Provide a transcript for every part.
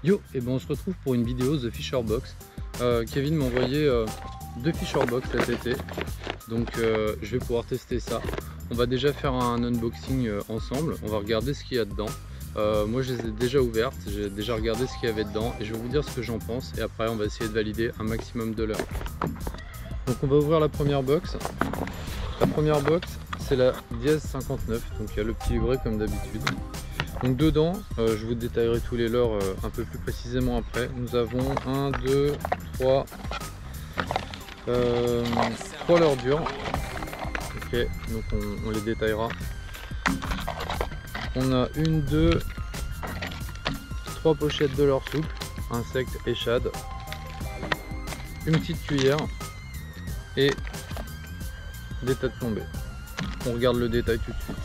Yo, et ben on se retrouve pour une vidéo The Fisher Box. Kevin m'a envoyé 2 Fisher Box cet été, donc je vais pouvoir tester ça. On va déjà faire un unboxing ensemble, on va regarder ce qu'il y a dedans. Moi je les ai déjà ouvertes, j'ai déjà regardé ce qu'il y avait dedans et je vais vous dire ce que j'en pense et après on va essayer de valider un maximum de l'heure. Donc on va ouvrir la première box. La première box c'est la Dièse 59, donc il y a le petit livret comme d'habitude. Donc dedans, je vous détaillerai tous les leurres un peu plus précisément après. Nous avons 1, 2, 3 leurres dures. Ok, donc on les détaillera. On a 1, 2, 3 pochettes de leurres souples, insectes et shad. Une petite cuillère et des têtes plombées. On regarde le détail tout de suite.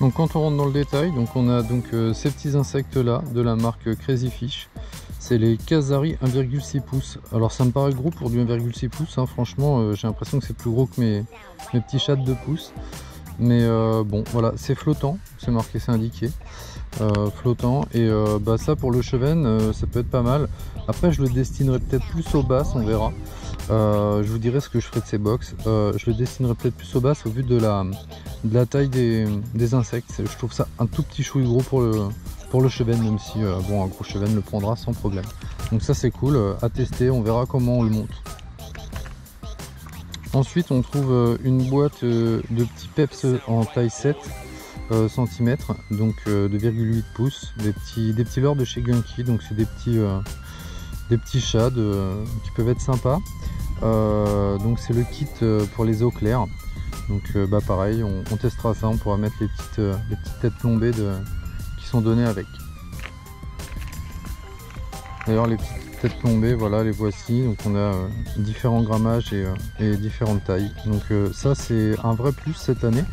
Donc quand on rentre dans le détail, donc on a donc ces petits insectes là de la marque Crazy Fish. C'est les Casari 1,6 pouces. Alors ça me paraît gros pour du 1,6 pouces, hein. Franchement j'ai l'impression que c'est plus gros que mes petits chats de 2 pouces. Mais bon voilà, c'est flottant, c'est marqué, c'est indiqué. Flottant et bah ça pour le Cheven ça peut être pas mal. Après je le destinerai peut-être plus aux basses, on verra. Je vous dirai ce que je ferai de ces box. Je le destinerai peut-être plus aux basses au vu de la taille des insectes. Je trouve ça un tout petit chouille gros pour le Cheven, même si bon, un gros Cheven le prendra sans problème. Donc ça c'est cool à tester, on verra comment on le monte. Ensuite on trouve une boîte de petits peps en taille 7 cm, donc de 2,8 pouces, des petits leurres de chez Gunky. Donc c'est des petits shads qui peuvent être sympas. Donc c'est le kit pour les eaux claires. Donc bah pareil, on testera ça, on pourra mettre les petites têtes plombées qui sont données avec. D'ailleurs les petites têtes plombées, voilà, les voici. Donc on a différents grammages et différentes tailles. Donc ça c'est un vrai plus cette année.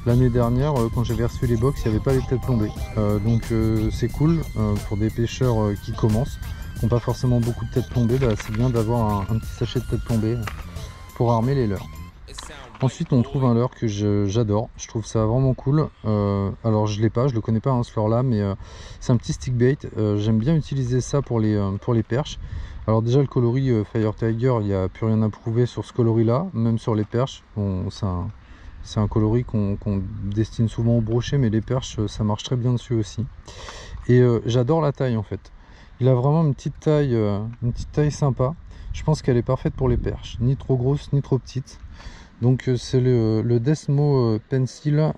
L'année dernière quand j'avais reçu les box, il n'y avait pas les têtes plombées. Donc c'est cool pour des pêcheurs qui commencent, qui n'ont pas forcément beaucoup de têtes plombées. Bah, c'est bien d'avoir un petit sachet de têtes plombées pour armer les leurres. Ensuite on trouve un leurre que j'adore, je trouve ça vraiment cool. Alors je l'ai pas, je le connais pas hein, ce leurre là, mais c'est un petit stick bait. J'aime bien utiliser ça pour les perches. Alors déjà le coloris Fire Tiger, il n'y a plus rien à prouver sur ce coloris là, même sur les perches. Bon, c'est un coloris qu'on destine souvent au brochet, mais les perches ça marche très bien dessus aussi. Et j'adore la taille en fait. Il a vraiment une petite taille sympa. Je pense qu'elle est parfaite pour les perches, ni trop grosse ni trop petite. Donc c'est le Desmo Pencil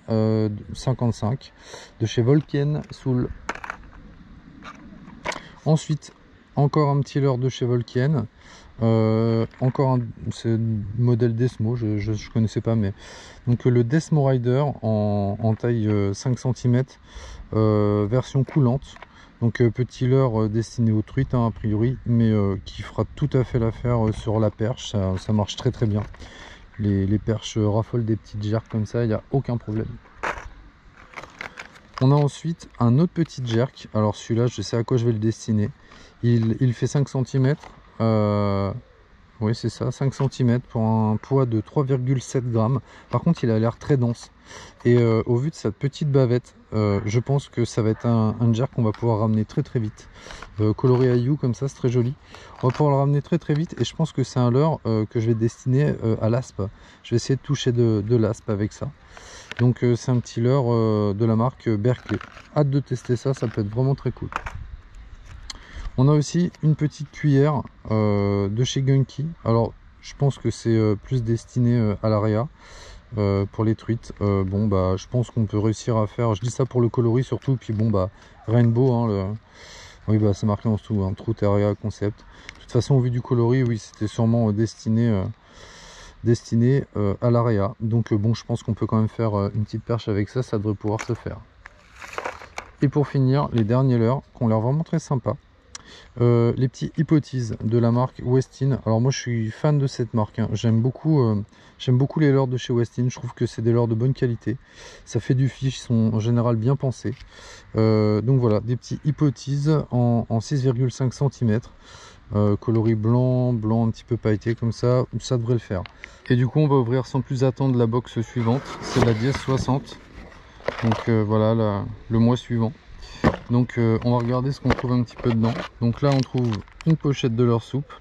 55 de chez Volken Soul. Ensuite encore un petit leurre de chez Volken. Encore c'est modèle Desmo, je connaissais pas, mais donc le Desmo Rider en taille 5 cm, version coulante. Donc petit leurre destiné aux truites hein, a priori, mais qui fera tout à fait l'affaire sur la perche. Ça marche très très bien. Les perches raffolent des petites jerks comme ça, il n'y a aucun problème. On a ensuite un autre petit jerk. Alors celui-là je sais à quoi je vais le destiner. Il fait 5 cm. Oui c'est ça, 5 cm pour un poids de 3,7 grammes. Par contre il a l'air très dense. Et au vu de cette petite bavette, je pense que ça va être un jerk qu'on va pouvoir ramener très très vite. Coloré à You comme ça, c'est très joli. On va pouvoir le ramener très très vite et je pense que c'est un leurre que je vais destiner à l'aspe. Je vais essayer de toucher de l'aspe avec ça. Donc c'est un petit leurre de la marque Berkeley. Hâte de tester ça, ça peut être vraiment très cool. On a aussi une petite cuillère de chez Gunky. Alors je pense que c'est plus destiné à l'area. Pour les truites, bon bah je pense qu'on peut réussir à faire, je dis ça pour le coloris surtout, puis bon bah Rainbow hein, oui bah c'est marqué en dessous hein, Trout Area Concept. De toute façon au vu du coloris, oui c'était sûrement destiné à l'area. Donc bon je pense qu'on peut quand même faire une petite perche avec ça, ça devrait pouvoir se faire. Et pour finir les derniers leurres qui ont l'air vraiment très sympa. Les petits hypothèses de la marque Westin. Alors moi je suis fan de cette marque, hein. J'aime beaucoup les leurres de chez Westin. Je trouve que c'est des leurres de bonne qualité, ça fait du fiche, ils sont en général bien pensés. Donc voilà, des petits hypothèses en 6,5 cm, coloris blanc un petit peu pailleté comme ça devrait le faire. Et du coup on va ouvrir sans plus attendre la box suivante, c'est la dièse 60. Donc voilà le mois suivant. Donc on va regarder ce qu'on trouve un petit peu dedans. Donc là on trouve une pochette de leurre souple,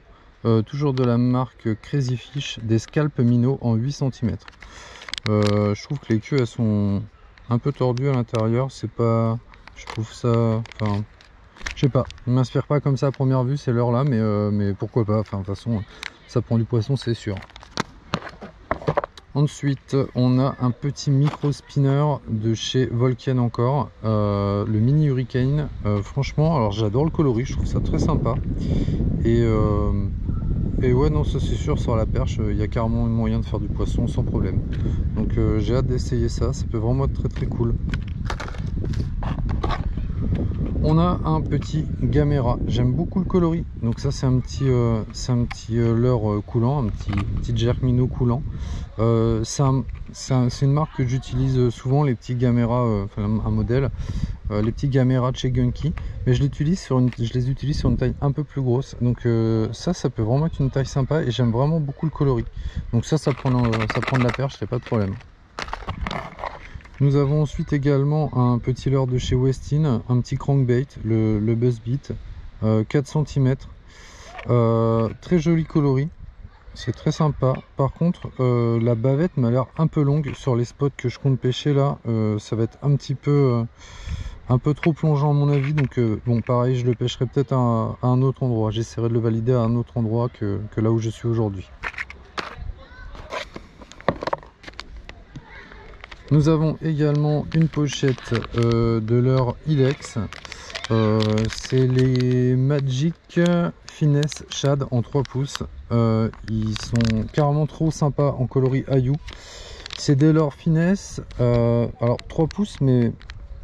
toujours de la marque Crazy Fish, des scalpes Minnow en 8 cm. Je trouve que les queues elles sont un peu tordues à l'intérieur, c'est pas, je trouve ça, enfin je sais pas, il m'inspire pas comme ça à première vue ces leurres là, mais pourquoi pas, enfin de toute façon ça prend du poisson c'est sûr. Ensuite, on a un petit micro spinner de chez Volken encore, le mini Hurricane. Franchement, alors j'adore le coloris, je trouve ça très sympa. Et ouais, non, ça c'est sûr, sur la perche, il y a carrément un moyen de faire du poisson sans problème. Donc j'ai hâte d'essayer ça, ça peut vraiment être très très cool. On a un petit Gamera, j'aime beaucoup le coloris, donc ça c'est un petit leurre coulant, un petit jerk minnow coulant. C'est une marque que j'utilise souvent, les petits Gamera, enfin un modèle, les petits Gamera de chez Gunky, mais je les utilise sur une taille un peu plus grosse, donc ça peut vraiment être une taille sympa et j'aime vraiment beaucoup le coloris. Donc ça prend de la perche, c'est pas de problème. Nous avons ensuite également un petit leurre de chez Westin, un petit crankbait, le Buzzbeat, 4 cm, très joli coloris, c'est très sympa. Par contre la bavette m'a l'air un peu longue sur les spots que je compte pêcher là, ça va être un peu trop plongeant à mon avis, donc bon pareil je le pêcherai peut-être à un autre endroit, j'essaierai de le valider à un autre endroit que là où je suis aujourd'hui. Nous avons également une pochette de leurre Ilex, c'est les Magic Finesse Shad en 3 pouces, ils sont carrément trop sympas en coloris Ayou. C'est des leurres finesse, alors 3 pouces mais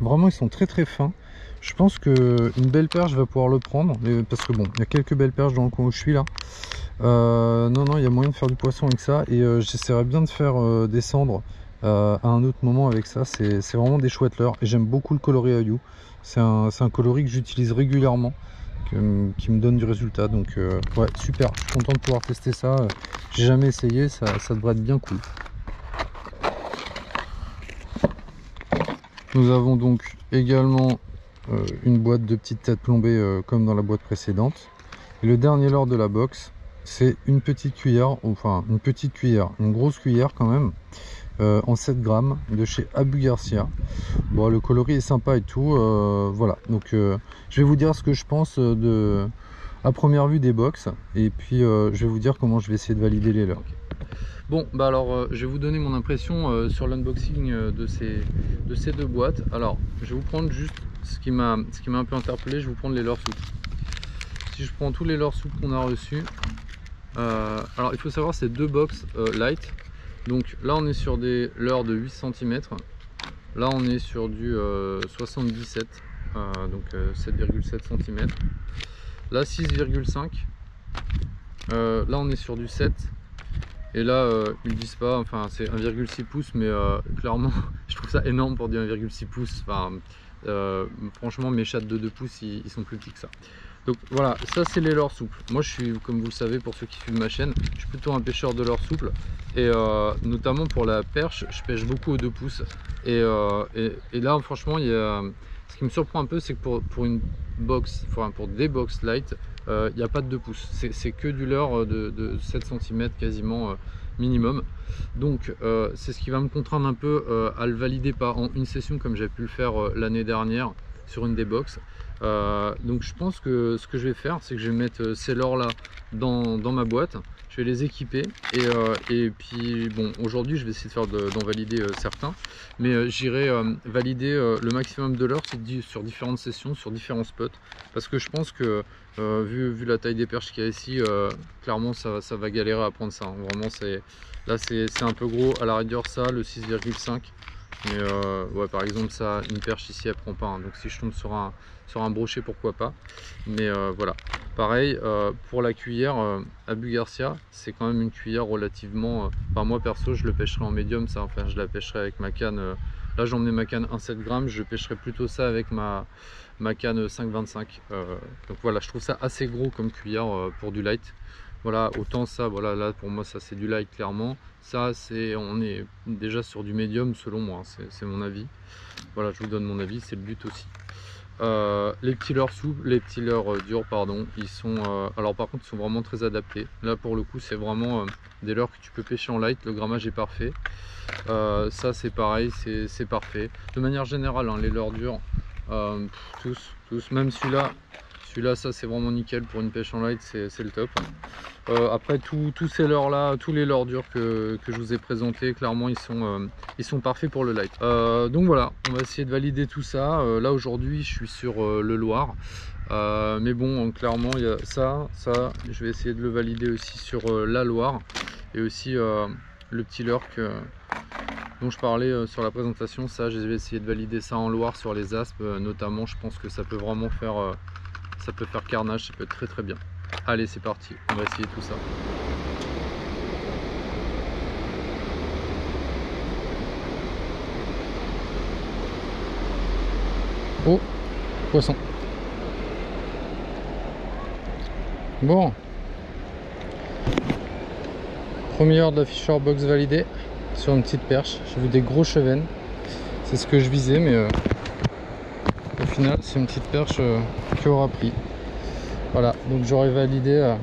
vraiment ils sont très très fins. Je pense qu'une belle perche va pouvoir le prendre, parce que bon, il y a quelques belles perches dans le coin où je suis là. Non, il y a moyen de faire du poisson avec ça, et j'essaierai bien de faire descendre à un autre moment avec ça. C'est vraiment des chouettes leurres, et j'aime beaucoup le coloris Ayou. C'est un coloris que j'utilise régulièrement, qui me donne du résultat, donc ouais, super, je suis content de pouvoir tester ça. J'ai jamais essayé, ça devrait être bien cool. Nous avons donc également une boîte de petites têtes plombées comme dans la boîte précédente. Et le dernier leurre de la box, c'est une petite cuillère, enfin une grosse cuillère quand même, en 7 grammes de chez Abu Garcia. Bon, le coloris est sympa et tout, voilà. Donc je vais vous dire ce que je pense à première vue des box, et puis je vais vous dire comment je vais essayer de valider les leurres. Bon, bah alors je vais vous donner mon impression sur l'unboxing de ces deux boîtes. Alors je vais vous prendre juste ce qui m'a un peu interpellé, je vais vous prendre les leurres souples. Si je prends tous les leurres souples qu'on a reçus, alors il faut savoir c'est deux box light. Donc là on est sur des leurres de 8 cm, là on est sur du 77, donc 7,7 cm, là 6,5, là on est sur du 7. Et là, ils disent pas, enfin c'est 1,6 pouces, mais clairement, je trouve ça énorme pour dire 1,6 pouces. Enfin, franchement, mes chattes de 2 pouces, ils sont plus petits que ça. Donc voilà, ça c'est les leurres souples. Moi, je suis, comme vous le savez, pour ceux qui suivent ma chaîne, je suis plutôt un pêcheur de leurres souples. Et notamment pour la perche, je pêche beaucoup aux 2 pouces. Et là, franchement, ce qui me surprend un peu, c'est que pour une box, enfin pour des box light, il n'y a pas de 2 pouces, c'est que du leurre de 7 cm quasiment minimum. Donc c'est ce qui va me contraindre un peu à le valider pas en une session comme j'ai pu le faire l'année dernière sur une des box. Donc je pense que ce que je vais faire, c'est que je vais mettre ces leurres là dans ma boîte, je vais les équiper, et puis bon, aujourd'hui je vais essayer de faire d'en valider certains, mais j'irai valider le maximum de leurres sur différentes sessions, sur différents spots, parce que je pense que vu la taille des perches qu'il y a ici, clairement ça va galérer à prendre ça, hein. Vraiment là c'est un peu gros. À la rigueur ça, le 6,5, Mais ouais, par exemple ça, une perche ici elle prend pas, hein. Donc si je tombe sur un brochet, pourquoi pas. Mais voilà, pareil pour la cuillère Abu Garcia, c'est quand même une cuillère relativement enfin moi perso je le pêcherai en médium ça, enfin je la pêcherai avec ma canne là j'ai emmené ma canne 1,7 g, je pêcherai plutôt ça avec ma canne 5,25. Donc voilà, je trouve ça assez gros comme cuillère pour du light. Voilà, autant ça, voilà, là pour moi ça c'est du light clairement. Ça c'est, on est déjà sur du médium selon moi, hein, c'est mon avis. Voilà, je vous donne mon avis, c'est le but aussi. Les petits leurres souples, les petits leurres durs, pardon, ils sont alors par contre ils sont vraiment très adaptés. Là pour le coup c'est vraiment des leurres que tu peux pêcher en light, le grammage est parfait. Ça c'est pareil, c'est parfait. De manière générale, hein, les leurres durs, tous, même celui-là, ça c'est vraiment nickel pour une pêche en light, c'est le top. Après tous ces leurres là, tous les leurres durs que je vous ai présentés, clairement ils sont parfaits pour le light. Donc voilà, on va essayer de valider tout ça. Là aujourd'hui je suis sur le Loir, mais bon clairement il y a ça, je vais essayer de le valider aussi sur la Loire, et aussi le petit leurre dont je parlais sur la présentation, ça je vais essayer de valider ça en Loire sur les aspes notamment. Je pense que ça peut vraiment faire ça peut faire carnage, ça peut être très bien. Allez c'est parti, on va essayer tout ça. Oh, poisson. Bon, première heure de la Fisher Box validée sur une petite perche. J'ai vu des gros chevennes, c'est ce que je visais, mais au final c'est une petite perche qui aura pris. Voilà, donc j'aurais validé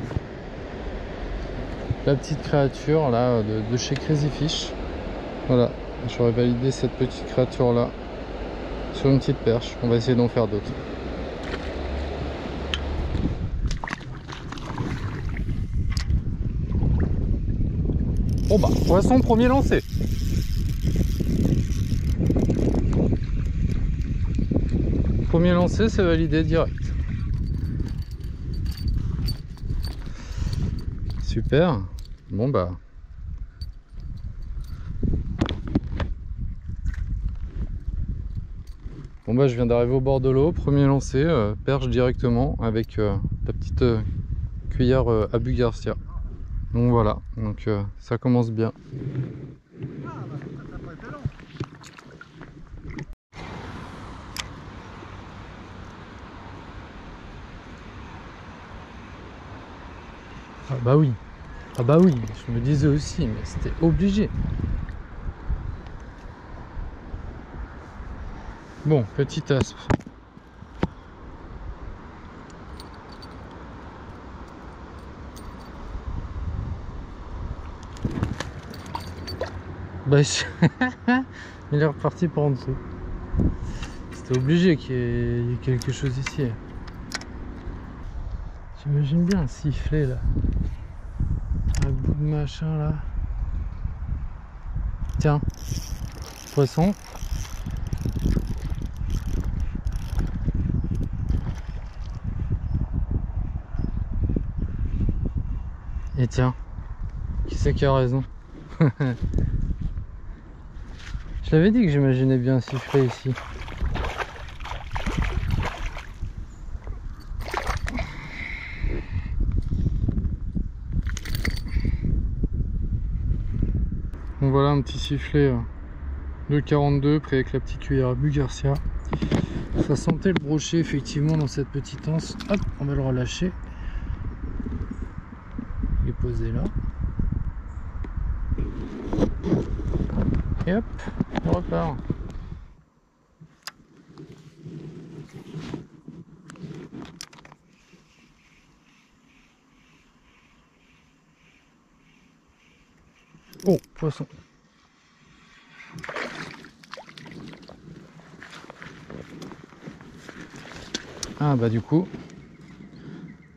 la petite créature là de chez Crazy Fish. Voilà, j'aurais validé cette petite créature là sur une petite perche. On va essayer d'en faire d'autres. Bon bah, poisson premier lancé. Premier lancé, c'est validé direct. Super. Bon bah. Bon bah je viens d'arriver au bord de l'eau, premier lancé, perche directement avec la petite cuillère Abu Garcia. Donc voilà, donc ça commence bien. Ah bah oui, je me disais aussi, mais c'était obligé. Bon, petite aspe. Bah, il est reparti par en dessous. C'était obligé qu'il y ait quelque chose ici. J'imagine bien un sifflet là. Un bout de machin là. Tiens, poisson. Et tiens, qui c'est qui a raison? Je l'avais dit que j'imaginais bien un sifflet ici. Donc voilà un petit sifflet de 42 pris avec la petite cuillère Abu Garcia. Ça sentait le brochet effectivement dans cette petite anse. Hop, on va le relâcher. Il est posé là. Et hop, on repart. Oh, poisson. Ah bah du coup,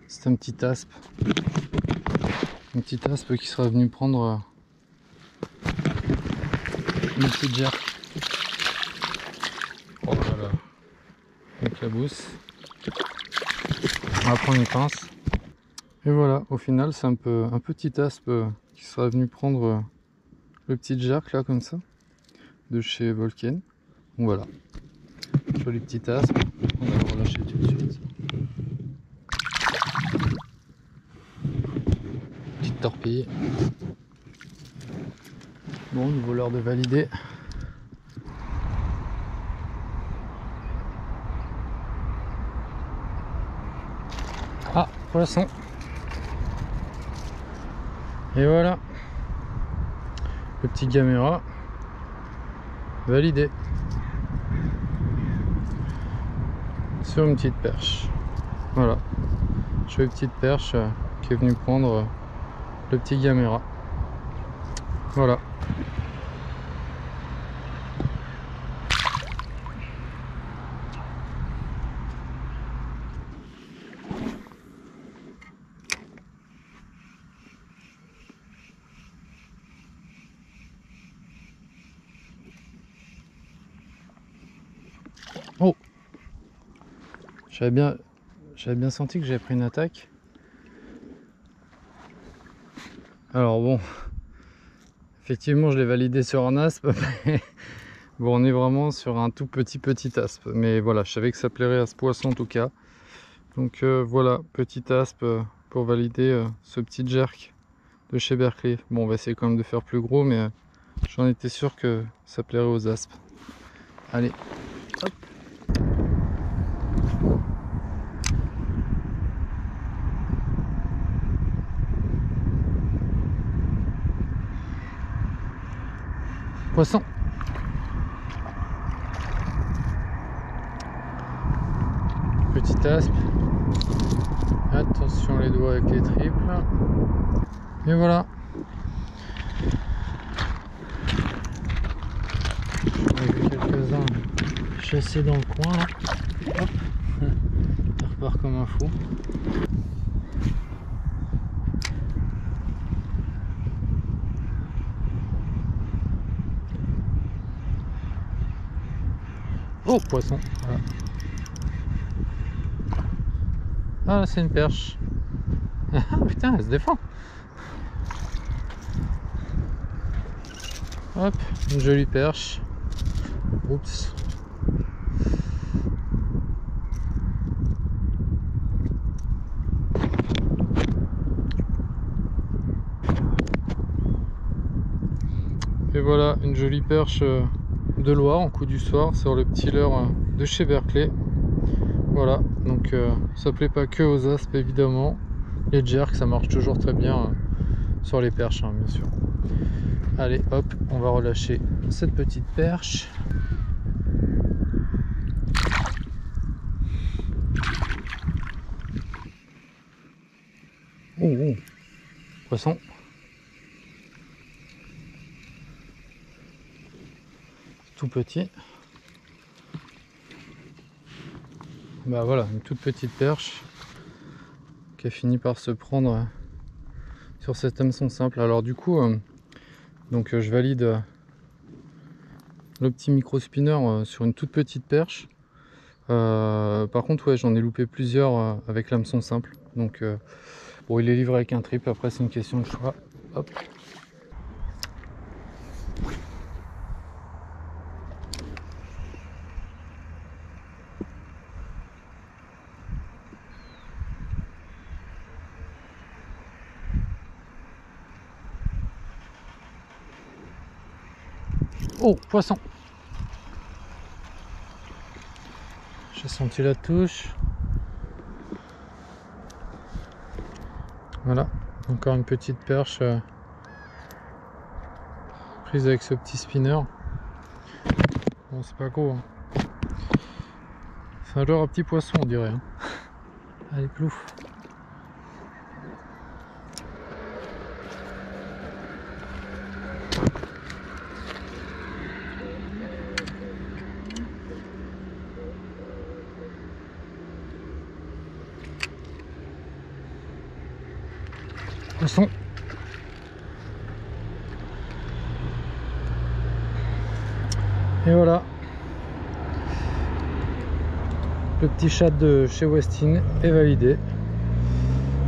c'est un petit aspe. Une petite aspe qui sera venue prendre une petite gerbe. Oh là là. Avec la bousse. On va prendre une pince. Et voilà, au final c'est un petit aspe qui sera venu prendre le petit jerk là comme ça. de chez Volken. Donc voilà, joli petit aspe, on va le relâcher tout de suite. Petite torpille. Bon, niveau l'heure de valider. Ah, poisson. Et voilà, le petit caméra validé sur une petite perche. Voilà, j'ai une petite perche qui est venue prendre le petit caméra. Voilà. Oh, j'avais bien senti que j'avais pris une attaque. Alors bon, effectivement je l'ai validé sur un aspe, mais bon, on est vraiment sur un tout petit aspe. Mais voilà, je savais que ça plairait à ce poisson en tout cas. Donc voilà, petit aspe pour valider ce petit jerk de chez Berkley. Bon, on va essayer quand même de faire plus gros, mais j'en étais sûr que ça plairait aux aspes. Allez, hop. Poisson. Petit aspe. Attention les doigts avec les triples. Et voilà. J'en ai vu quelques-uns chassés dans le coin là. Hop. Ça repart comme un fou. Oh, poisson. Voilà. Ah, c'est une perche. Ah putain, elle se défend. Hop, une jolie perche. Oups. Et voilà, une jolie perche de Loire en coup du soir sur le petit leurre de chez Berkley. Voilà, donc ça plaît pas que aux aspes évidemment. Les jerks, ça marche toujours très bien sur les perches, hein, bien sûr. Allez, hop, on va relâcher cette petite perche. Oh, oh. Poisson. Tout petit. Bah voilà, une toute petite perche qui a fini par se prendre sur cet hameçon simple. Alors du coup, donc je valide le petit micro spinner sur une toute petite perche. Par contre, ouais, j'en ai loupé plusieurs avec l'hameçon simple. Donc bon, il est livré avec un trip. Après, c'est une question de choix. Hop. Oh, poisson. J'ai senti la touche. Voilà, encore une petite perche prise avec ce petit spinner. Bon, c'est pas gros, hein. C'est un genre à petit poisson, on dirait, hein. Allez, plouf. Poisson. Et voilà, le petit chat de chez Westin est validé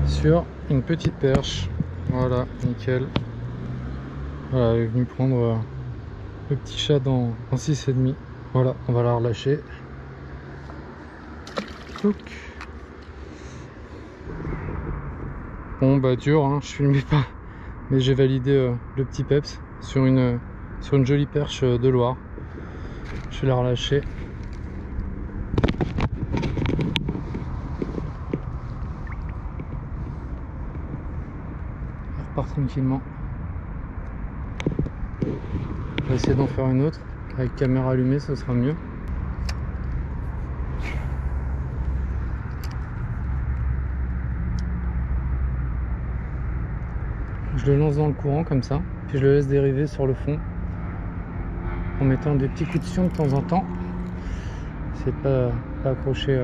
sur une petite perche. Voilà, nickel. Voilà, elle est venue prendre Le petit chat en 6,5. Voilà, on va la relâcher. Touc. Bon bah dur, hein, je filmais pas. Mais j'ai validé le petit peps sur une jolie perche de Loire. Je vais la relâcher. Elle repart tranquillement. On va essayer d'en faire une autre. Avec caméra allumée, ce sera mieux. Je le lance dans le courant comme ça, puis je le laisse dériver sur le fond en mettant des petits coups de sion de temps en temps. C'est pas accrocher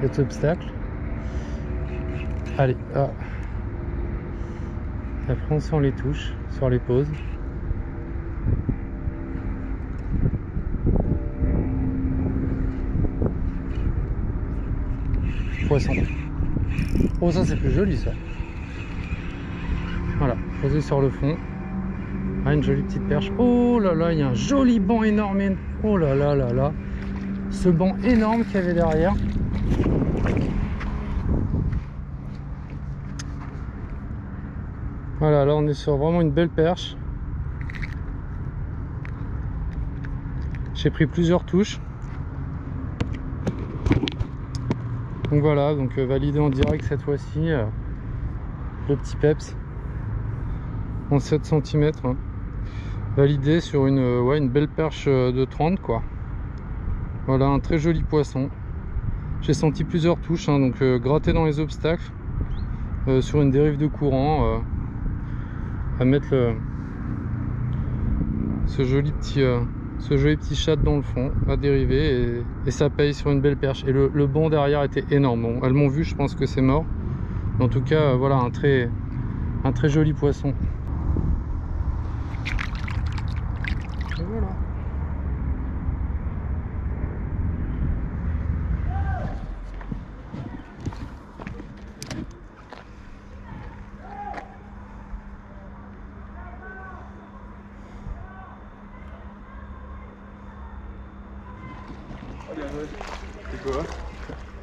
cet obstacle. Allez, ah. Après on sent les touches sur les pauses. Poisson. Oh, ça c'est plus joli ça. Voilà, posé sur le fond. Ah, une jolie petite perche. Oh là là, il y a un joli banc énorme. Oh là là là là. Ce banc énorme qu'il y avait derrière. Voilà, là on est sur vraiment une belle perche. J'ai pris plusieurs touches. Donc voilà, donc validé en direct cette fois-ci. Le petit peps. En 7 cm. Hein. Validé sur une belle perche de 30 quoi. Voilà, un très joli poisson. J'ai senti plusieurs touches, hein, donc gratté dans les obstacles. Sur une dérive de courant. À mettre ce joli petit chat dans le fond à dériver et ça paye sur une belle perche. Et le banc derrière était énorme. Bon, elles m'ont vu, je pense que c'est mort. Mais en tout cas, voilà, un très joli poisson. Et voilà. C'est quoi?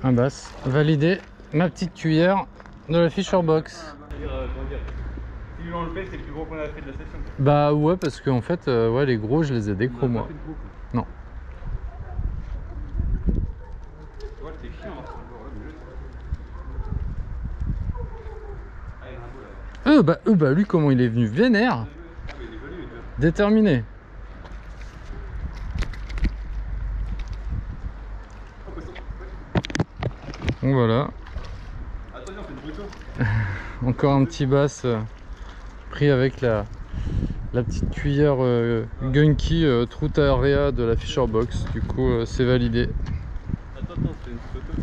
Un bass. Validé. Ma petite cuillère de la Fisher Box. Si lui on le fait, c'est le plus gros qu'on a fait de la session. Bah ouais, parce qu'en fait, ouais, les gros, je les ai décro moi. Non. Ouais, c'est chiant. Bah lui, comment il est venu vénère. Déterminé. Donc voilà. Attention, c'est le brutto. Encore un petit bass pris avec la petite cuillère Gunky Truta Area de la Fisher Box. Du coup, c'est validé. Attends, c'est une photo quand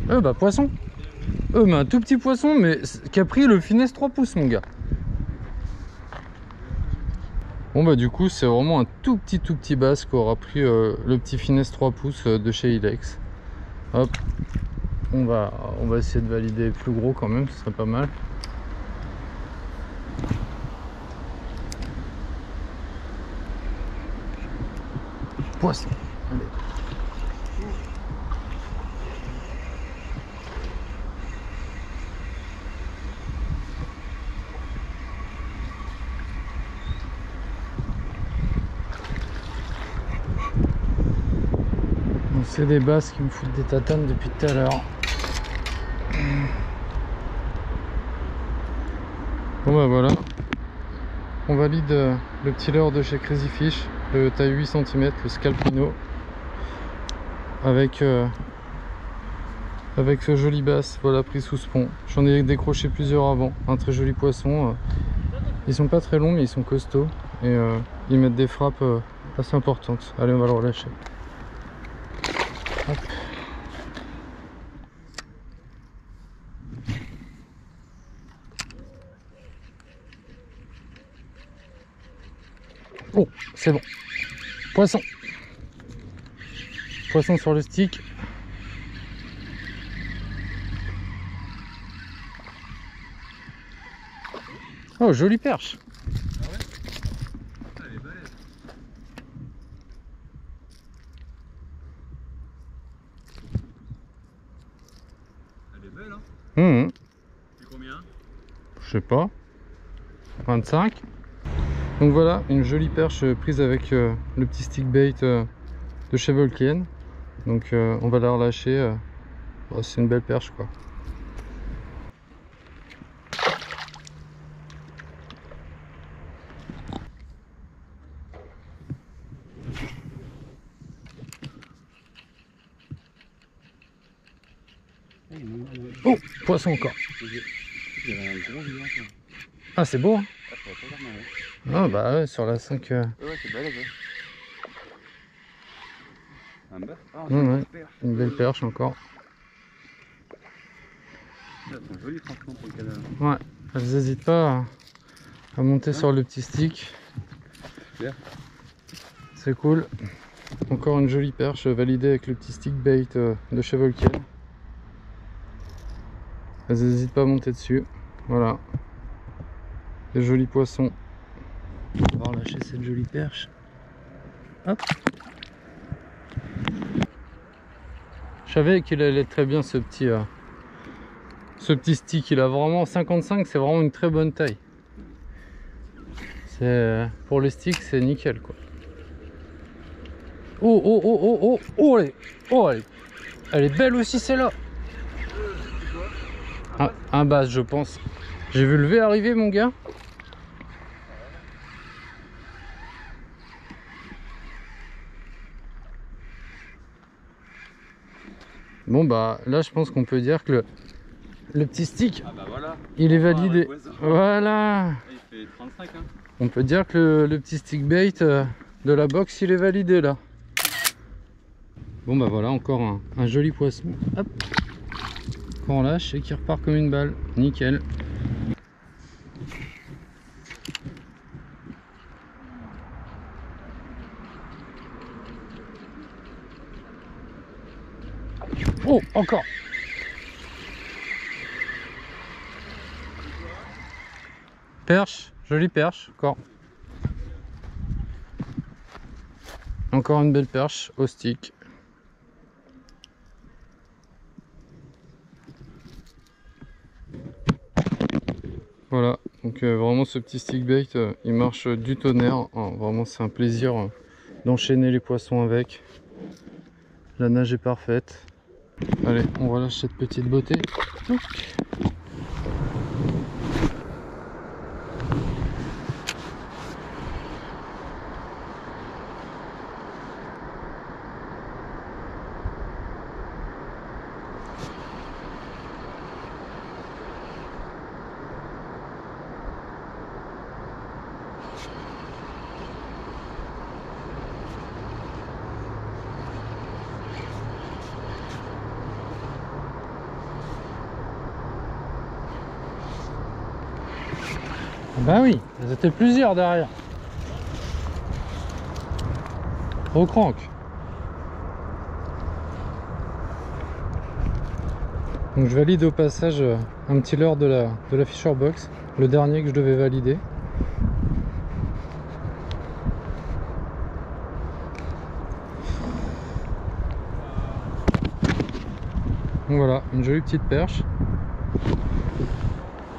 même. Bah poisson. Mais un tout petit poisson, mais qui a pris le finesse 3 pouces mon gars. Bon bah du coup c'est vraiment un tout petit bass qui aura pris le petit finesse 3 pouces de chez Ilex. Hop, on va essayer de valider plus gros quand même, ce serait pas mal. Poisson. Allez. C'est des basses qui me foutent des tatanes depuis tout à l'heure. Bon bah voilà. On valide le petit leurre de chez Crazy Fish, le taille 8 cm, le Scalpino. Avec ce joli bass, voilà, pris sous ce pont. J'en ai décroché plusieurs avant. Un très joli poisson. Ils sont pas très longs mais ils sont costauds. Et ils mettent des frappes assez importantes. Allez, on va le relâcher. Hop. Oh, c'est bon. Poisson. Poisson sur le stick. Oh, jolie perche. Ah ouais? Ah, elle est balèze. Elle est belle, hein? C'est combien? Je sais pas. 25. Donc voilà, une jolie perche prise avec le petit stick bait de chez Volkien. Donc on va la relâcher. Oh, c'est une belle perche quoi. Oh, poisson encore. Ah, c'est beau hein. Ah bah ouais, sur la 5... Ouais, c'est balèze. Ouais, une belle perche encore. Elles sont jolies franchement pour le canal. Ouais, elles n'hésitent pas à monter sur le petit stick. Super. C'est cool. Encore une jolie perche validée avec le petit stick bait de chez Volkien. Elles n'hésitent pas à monter dessus. Voilà. Des jolis poissons. On va relâcher cette jolie perche. Hop. Je savais qu'il allait très bien ce petit stick. Il a vraiment 55, c'est vraiment une très bonne taille. Pour les sticks, c'est nickel quoi. Oh oh oh oh oh oh, elle est belle aussi celle-là. Un bass je pense. J'ai vu le V arriver mon gars. Bon bah là je pense qu'on peut dire que le petit stick voilà. il est validé. Voilà. Il fait 35 hein. On peut dire que le petit stick bait de la box il est validé là. Bon bah voilà encore un joli poisson. Hop. Qu'on lâche et qui repart comme une balle. Nickel. Oh, encore. Perche, jolie perche, encore. Encore une belle perche au stick. Voilà, donc vraiment ce petit stick bait, il marche du tonnerre. Vraiment c'est un plaisir d'enchaîner les poissons avec. La nage est parfaite. Allez, on relâche cette petite beauté. Bah oui, ils étaient plusieurs derrière. Au crank. Donc je valide au passage un petit leurre de la Fisher Box, le dernier que je devais valider. Donc voilà, une jolie petite perche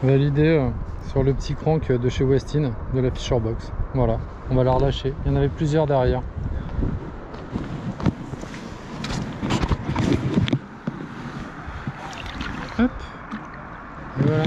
validée sur le petit crank de chez Westin de la Fisher Box. Voilà, on va la relâcher. Il y en avait plusieurs derrière. Hop, et voilà.